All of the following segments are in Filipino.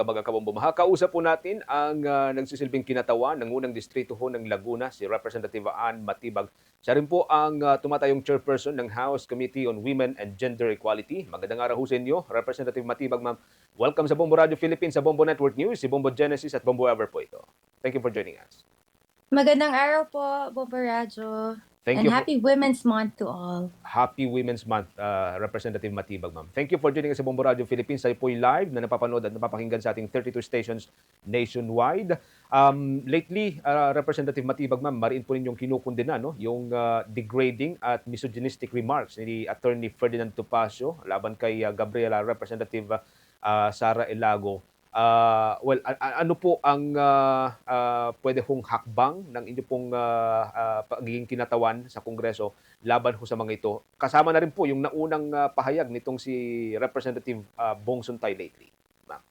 Mga kabombo, makakausap po natin ang nagsisilbing kinatawan ng unang distrito ho ng Laguna, si Representative Ann Matibag. Siya rin po ang tumatayong chairperson ng House Committee on Women and Gender Equality. Magandang araw ho sa inyo, Representative Matibag, ma'am. Welcome sa Bombo Radio Philippines, sa Bombo Network News, si Bombo Genesis at Bombo Ever po ito. Thank you for joining us. Magandang araw po, Bobo Radyo. Thank And you for happy Women's Month to all. Happy Women's Month, Representative Matibag, ma'am. Thank you for joining us sa Bombo Radio Philippines. Tayo po'y live na napapanood at napapakinggan sa ating 32 stations nationwide. Lately, Representative Matibag, ma'am, mariin po ninyong kinukundina no? Yung degrading at misogynistic remarks ni Attorney Ferdinand Topacio laban kay Gabriela Representative Sara Elago. Ano po ang pwede hong hakbang ng inyo pong pagiging kinatawan sa Kongreso laban ho sa mga ito? Kasama na rin po yung naunang pahayag nitong si Representative Bong Suntay lately. Ma'am.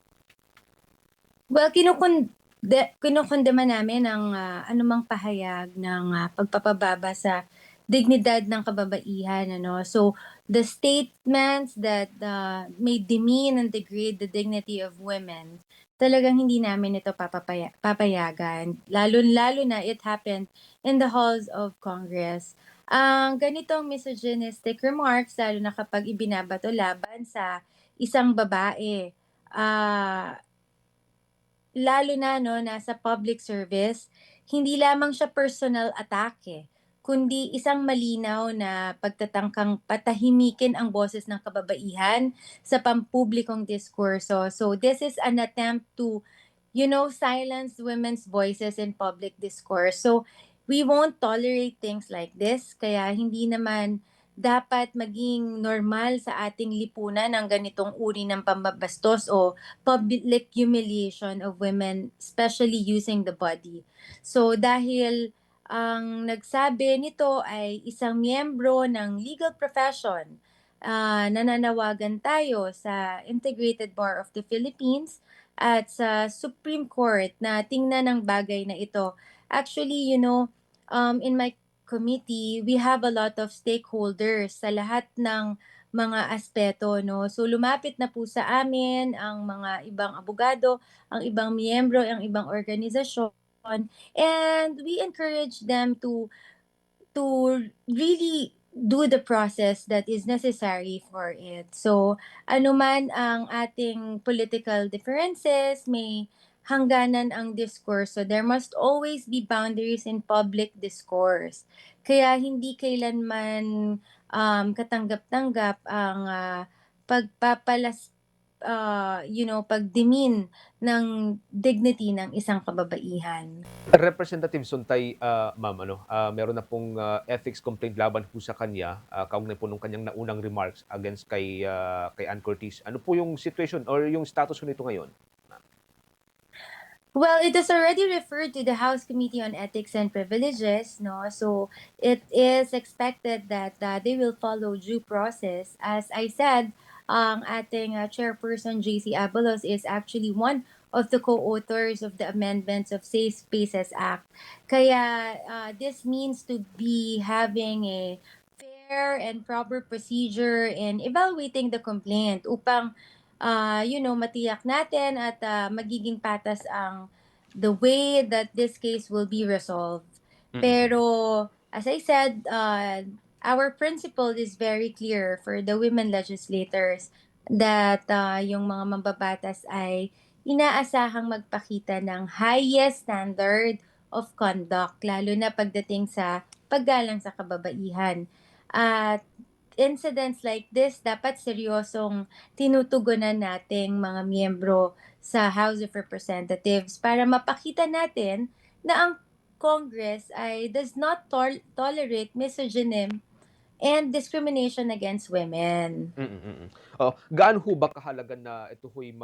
Well, kinukondema namin ang anumang pahayag ng pagpapababa sa dignidad ng kababaihan. So, the statements that may demean and degrade the dignity of women, talagang hindi namin ito papayagan. Lalo na it happened in the halls of Congress. Ang ganitong misogynistic remarks, lalo na kapag ibinabato laban sa isang babae, ah lalo na 'no, nasa public service, hindi lamang siya personal attack, kundi isang malinaw na pagtatangkang patahimikin ang boses ng kababaihan sa pampublikong diskurso. So this is an attempt to, silence women's voices in public discourse. So we won't tolerate things like this, kaya hindi naman dapat maging normal sa ating lipunan ang ganitong uri ng pambabastos o public humiliation of women, especially using the body. So dahil ang nagsabi nito ay isang miyembro ng legal profession, nananawagan tayo sa Integrated Bar of the Philippines at sa Supreme Court na tingnan ang bagay na ito. Actually, in my committee, we have a lot of stakeholders sa lahat ng mga aspeto, no? So lumapit na po sa amin ang mga ibang abogado, ang ibang miyembro, ang ibang organisasyon, and we encourage them to really do the process that is necessary for it. So, anuman ang ating political differences, may hangganan ang discourse. So, there must always be boundaries in public discourse. Kaya hindi kailanman katanggap-tanggap ang pagdemean ng dignity ng isang kababaihan. Representative Suntay, ma'am, meron na pong ethics complaint laban po sa kanya, kaugnay po nung kanyang naunang remarks against kay Ann Curtis. Ano po yung situation or yung status nito ngayon? Well, it is already referred to the House Committee on Ethics and Privileges, no? So it is expected that they will follow due process. As I said, ang ating chairperson JC Abalos is actually one of the co-authors of the amendments of Safe Spaces Act. Kaya this means to be having a fair and proper procedure in evaluating the complaint upang matiyak natin at magiging patas ang the way that this case will be resolved. Mm. Pero, as I said, our principle is very clear for the women legislators that yung mga mambabatas ay inaasahang magpakita ng highest standard of conduct, lalo na pagdating sa paggalang sa kababaihan. At incidents like this, dapat seryosong tinutugunan nating mga miyembro sa House of Representatives para mapakita natin na ang Congress ay does not tolerate misogyny and discrimination against women. Gaano ho ba kahalaga na ito ho'y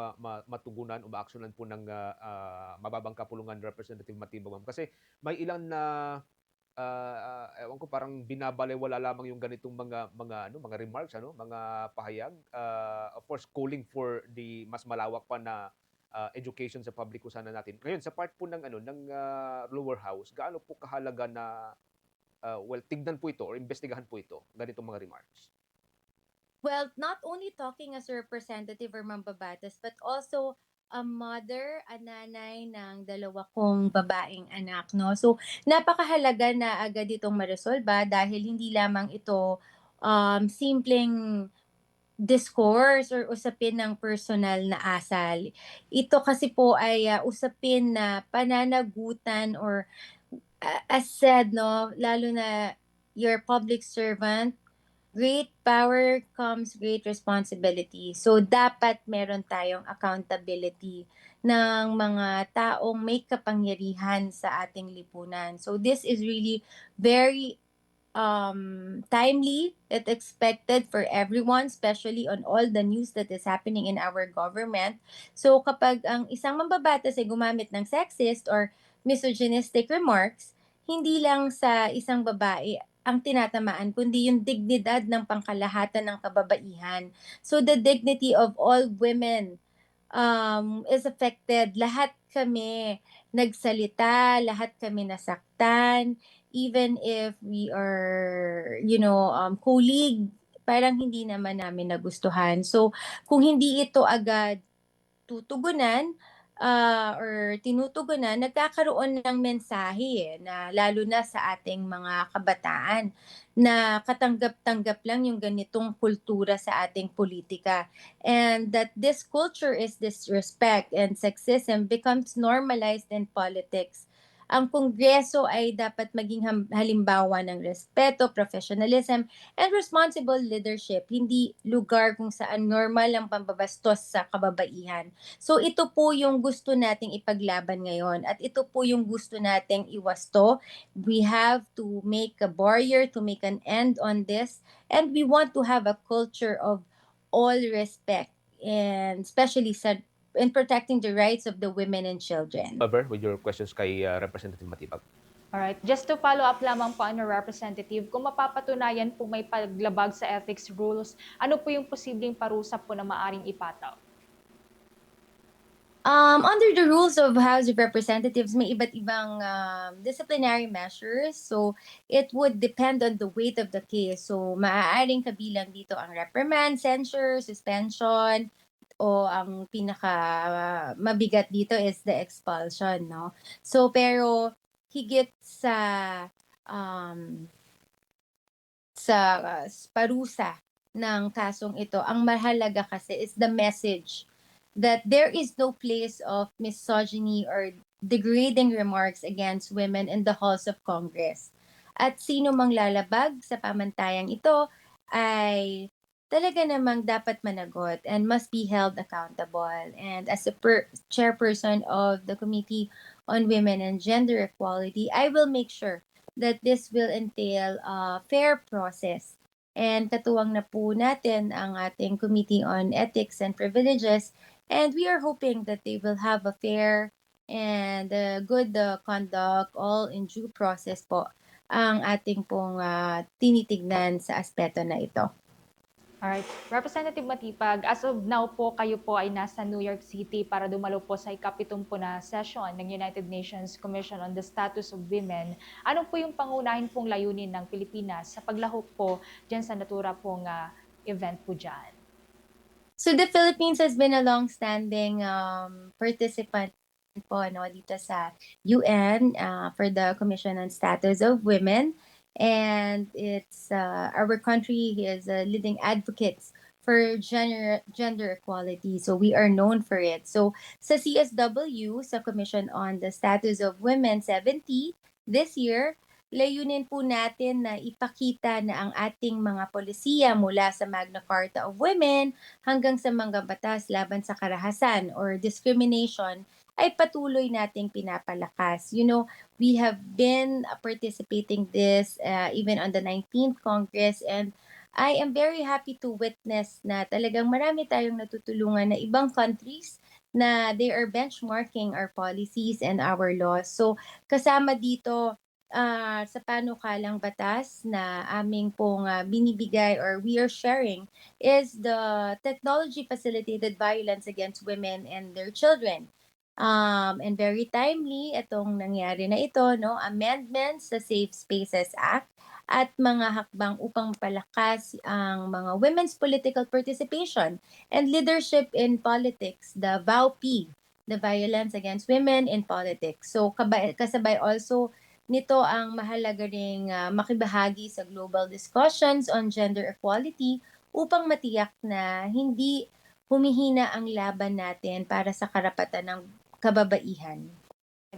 matugunan o maaksiyunan po ng mababang kapulungan, Representative Matibag, ma'am? Kasi may ilan na ewan ko, parang binabalewala lamang yung ganitong mga remarks, mga pahayag. Of course, calling for the mas malawak pa na education sa publiko sana natin. Ngayon, sa part po ng lower house, gaano po kahalaga na tignan po ito or imbestigahan po ito, ganitong mga remarks? Well, not only talking as a representative or mambabatas, but also a mother, a nanay ng dalawa kong babaeng anak, 'no. So, napakahalaga na agad itong maresolba dahil hindi lamang ito, simpleng discourse or usapin ng personal na asal. Ito kasi po ay, usapin na pananagutan or as said 'no, lalo na you're public servant, great power comes great responsibility. So, dapat meron tayong accountability ng mga taong may kapangyarihan sa ating lipunan. So, this is really very timely, it expected for everyone, especially on all the news that is happening in our government. So kapag ang isang mambabatas ay gumamit ng sexist or misogynistic remarks, hindi lang sa isang babae ang tinatamaan, kundi yung dignidad ng pangkalahatan ng kababaihan. So the dignity of all women is affected. Lahat kami nagsalita, lahat kami nasaktan, even if we are, colleague, parang hindi naman namin nagustuhan. So, kung hindi ito agad tutugunan, or tinutugunan, nagkakaroon ng mensahe, na lalo na sa ating mga kabataan na katanggap-tanggap lang yung ganitong kultura sa ating politika. And that this culture is disrespect and sexism becomes normalized in politics. Ang Kongreso ay dapat maging halimbawa ng respeto, professionalism, and responsible leadership, hindi lugar kung saan normal ang pambabastos sa kababaihan. So ito po yung gusto nating ipaglaban ngayon at ito po yung gusto nating iwasto. We have to make a barrier to make an end on this, and we want to have a culture of all respect, and especially in protecting the rights of the women and children. Over with your questions kay Representative Matibag. Alright, just to follow up lamang po, Representative, kung mapapatunayan po may paglabag sa ethics rules, ano po yung posibleng parusa po na maaring ipataw? Under the rules of House of Representatives, may iba't ibang disciplinary measures. So, it would depend on the weight of the case. So, maaaring kabilang dito ang reprimand, censure, suspension, o ang pinaka mabigat dito is the expulsion, no? So, pero higit um, sa parusa ng kasong ito, ang mahalaga kasi is the message that there is no place of misogyny or degrading remarks against women in the halls of Congress. At sino mang lalabag sa pamantayang ito ay talaga namang dapat managot and must be held accountable. And as a chairperson of the Committee on Women and Gender Equality, I will make sure that this will entail a fair process. And katuwang na po natin ang ating Committee on Ethics and Privileges, and we are hoping that they will have a fair and good conduct, all in due process po, ang ating pong tinitignan sa aspeto na ito. Alright, Representative Matipag, as of now po, kayo po ay nasa New York City para dumalo po sa ika-70 na session ng United Nations Commission on the Status of Women. Ano po yung pangunahin pong layunin ng Pilipinas sa paglahok po dyan sa natura pong event po dyan? So the Philippines has been a long-standing participant po dito sa UN for the Commission on Status of Women, and it's our country is leading advocates for gender equality. So we are known for it. So sa CSW, sa Commission on the Status of Women 70 this year, layunin po natin na ipakita na ang ating mga polisiya mula sa Magna Carta of Women hanggang sa mga batas laban sa karahasan or discrimination ay patuloy nating pinapalakas. We have been participating this even on the 19th Congress, and I am very happy to witness na talagang marami tayong natutulungan na ibang countries na they are benchmarking our policies and our laws. So kasama dito sa panukalang batas na aming pong binibigay or we are sharing is the technology facilitated violence against women and their children. And very timely itong nangyari na ito, no? Amendments sa Safe Spaces Act at mga hakbang upang palakas ang mga women's political participation and leadership in politics, the VAUP, the violence against women in politics. So kasabay also nito ang mahalaga ring makibahagi sa global discussions on gender equality upang matiyak na hindi humihina ang laban natin para sa karapatan ng kababaihan.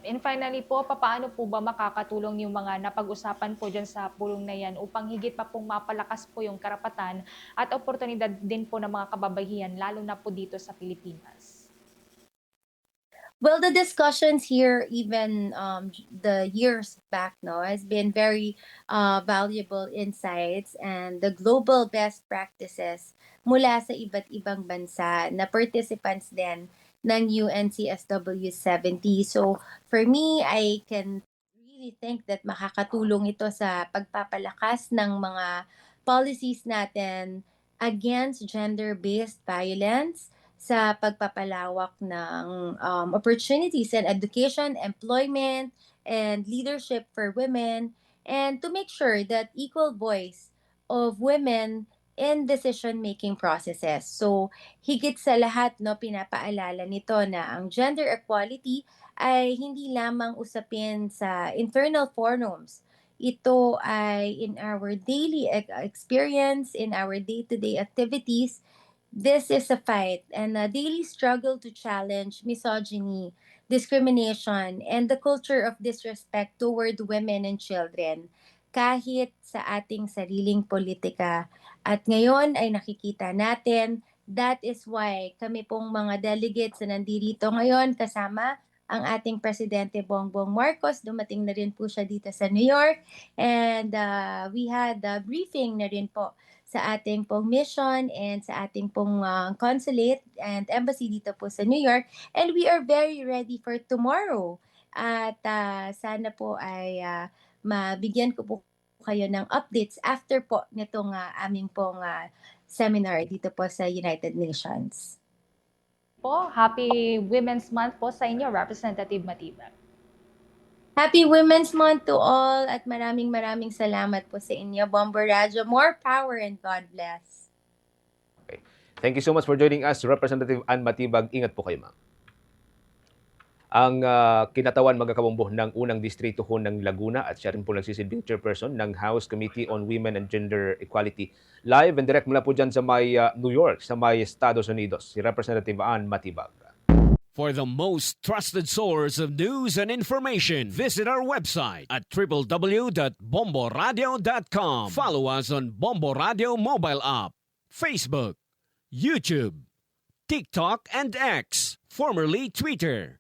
And finally po, paano po ba makakatulong yung mga napag-usapan po dyan sa pulong na yan upang higit pa pong mapalakas po yung karapatan at oportunidad din po ng mga kababaihan, lalo na po dito sa Pilipinas? Well, the discussions here, even the years back, no, has been very valuable insights and the global best practices mula sa iba't ibang bansa na participants din ng UNCSW 70. So, for me, I can really think that makakatulong ito sa pagpapalakas ng mga policies natin against gender-based violence sa pagpapalawak ng opportunities and education, employment, and leadership for women, and to make sure that equal voice of women in decision-making processes. So, higit sa lahat, no, pinapaalala nito na ang gender equality ay hindi lamang usapin sa internal forums. Ito ay in our daily experience, in our day-to-day activities. This is a fight and a daily struggle to challenge misogyny, discrimination, and the culture of disrespect toward women and children, kahit sa ating sariling politika. At ngayon ay nakikita natin, that is why kami pong mga delegates na nandito ngayon kasama ang ating Presidente Bongbong Marcos. Dumating na rin po siya dito sa New York. And we had a briefing na rin po sa ating pong mission and sa ating pong consulate and embassy dito po sa New York. And we are very ready for tomorrow. At sana po ay mabigyan ko po kayo ng updates after po nitong aming pong seminar dito po sa United Nations. Po, Happy Women's Month po sa inyo, Representative Matibag. Happy Women's Month to all at maraming salamat po sa inyo, Bombo Radyo. More power and God bless. Okay. Thank you so much for joining us, Representative Ann Matibag. Ingat po kayo, ma'am. Ang kinatawan magkakabombo ng unang distrito ho ng Laguna at siya rin po nagsisilbing chairperson ng House Committee on Women and Gender Equality. Live and direct mula po dyan sa may New York, sa may Estados Unidos, si Representative Ann Matibag. For the most trusted source of news and information, visit our website at www.bomboradio.com. Follow us on Bombo Radio mobile app, Facebook, YouTube, TikTok, and X, formerly Twitter.